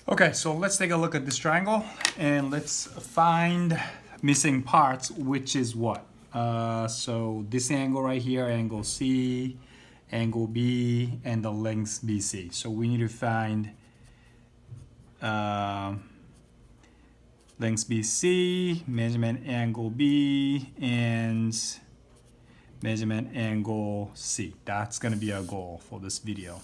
Okay, so let's take a look at this triangle and let's find missing parts, which is what? So this angle right here, angle C, angle B, and the length BC. So we need to find length BC, measurement angle B, and measurement angle C. That's gonna be our goal for this video.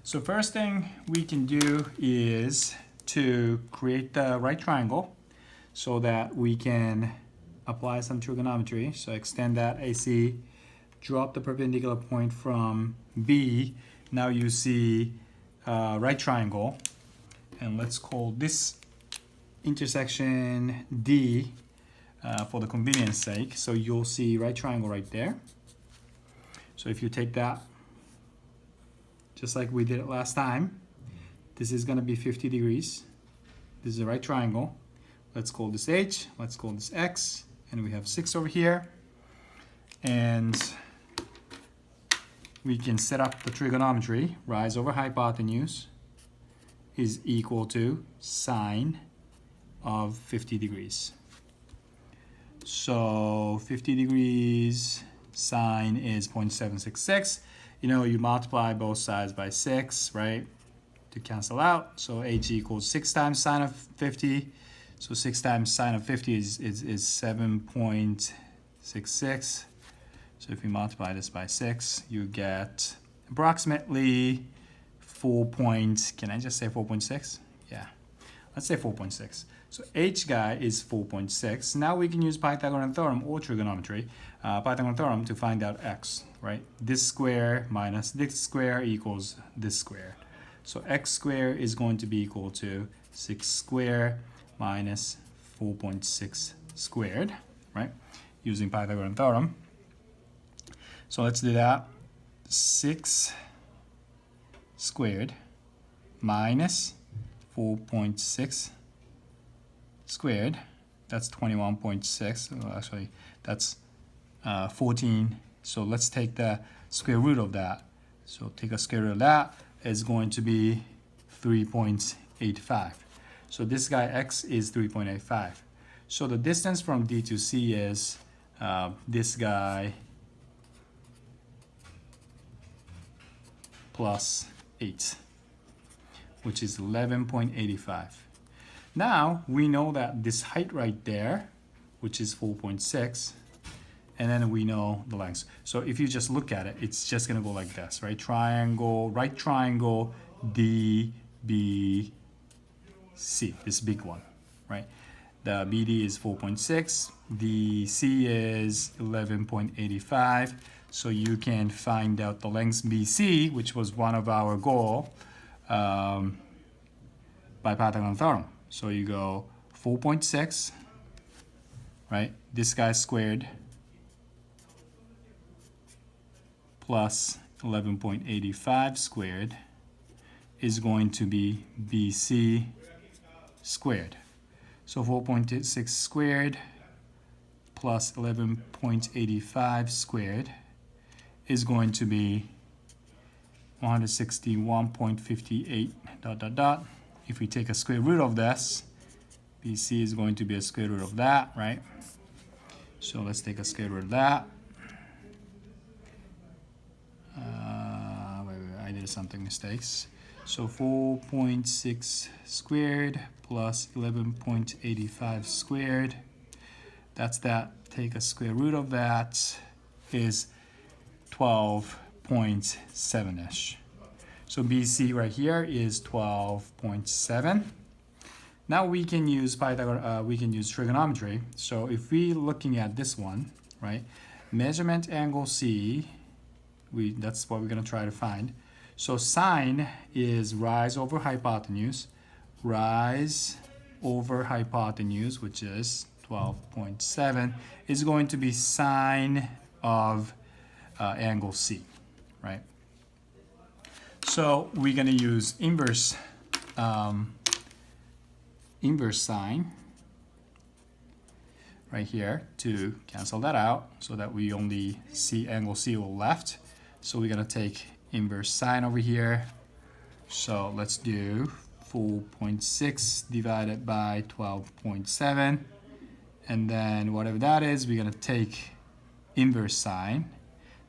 So first thing we can do is to create the right triangle so that we can apply some trigonometry. So extend that AC, drop the perpendicular point from B. Now you see right triangle, and let's call this intersection D for the convenience sake. So you'll see right triangle right there. So if you take that, just like we did it last time, this is going to be 50 degrees. This is a right triangle. Let's call this H, let's call this X, and we have 6 over here. And we can set up the trigonometry. Rise over hypotenuse is equal to sine of 50 degrees. So 50 degrees sine is 0.766. You know, you multiply both sides by 6, right, to cancel out. So H equals 6 times sine of 50. So 6 times sine of 50 is 7.66. So if you multiply this by 6, you get approximately 4 point, can I just say 4.6? Yeah, let's say 4.6. So H guy is 4.6. Now we can use Pythagorean theorem or trigonometry, Pythagorean theorem to find out X, right? This square minus this square equals this square. So X squared is going to be equal to 6 squared minus 4.6 squared, right? Using Pythagorean theorem. So let's do that. 6 squared minus 4.6 squared, that's 21.6. Well, actually, that's 14. So let's take the square root of that. So take a square root of that is going to be 3.85. So this guy X is 3.85. So the distance from D to C is this guy plus 8, which is 11.85. Now we know that this height right there, which is 4.6, and then we know the length. So if you just look at it, it's just gonna go like this, right? Triangle, right triangle, D, B, C, this big one, right? The BD is 4.6, the C is 11.85. So you can find out the length BC, which was one of our goal, by Pythagorean theorem. So you go 4.6, right? This guy squared plus 11.85 squared is going to be BC squared. So 4.6 squared plus 11.85 squared is going to be 161.58 dot dot dot. If we take a square root of this, BC is going to be a square root of that, right? So let's take a square root of that. I did something mistakes. So 4.6 squared plus 11.85 squared. That's that. Take a square root of that is 12.7-ish. So BC right here is 12.7. Now we can use we can use trigonometry. So if we looking at this one, right? Measurement angle C, that's what we're gonna try to find. So sine is rise over hypotenuse. Rise over hypotenuse, which is 12.7, is going to be sine of angle C, right? So we're going to use inverse sine right here to cancel that out so that we only see angle C left. So we're going to take inverse sine over here. So let's do 4.6 divided by 12.7. And then whatever that is, we're going to take inverse sine.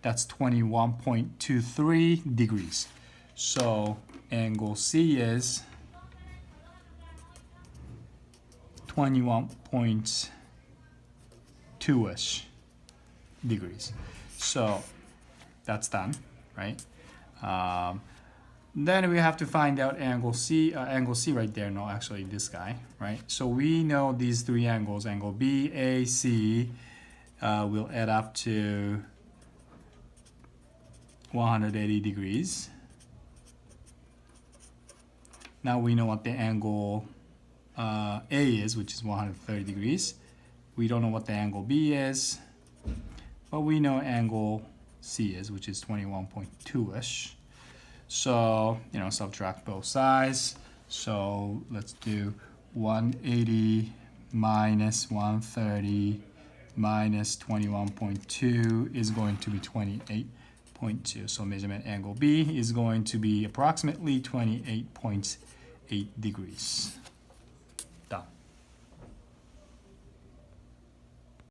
That's 21.23 degrees. So angle C is 21.2-ish degrees. So that's done, right? Then we have to find out angle C right there. No, actually this guy, right? So we know these three angles, angle B, A, C, will add up to 180 degrees. Now we know what the angle A is, which is 130 degrees. We don't know what the angle B is, but we know angle C is, which is 21.2-ish. So, subtract both sides. So let's do 180 minus 130 minus 21.2 is going to be 28.2. So measurement angle B is going to be approximately 28.8 degrees. Done.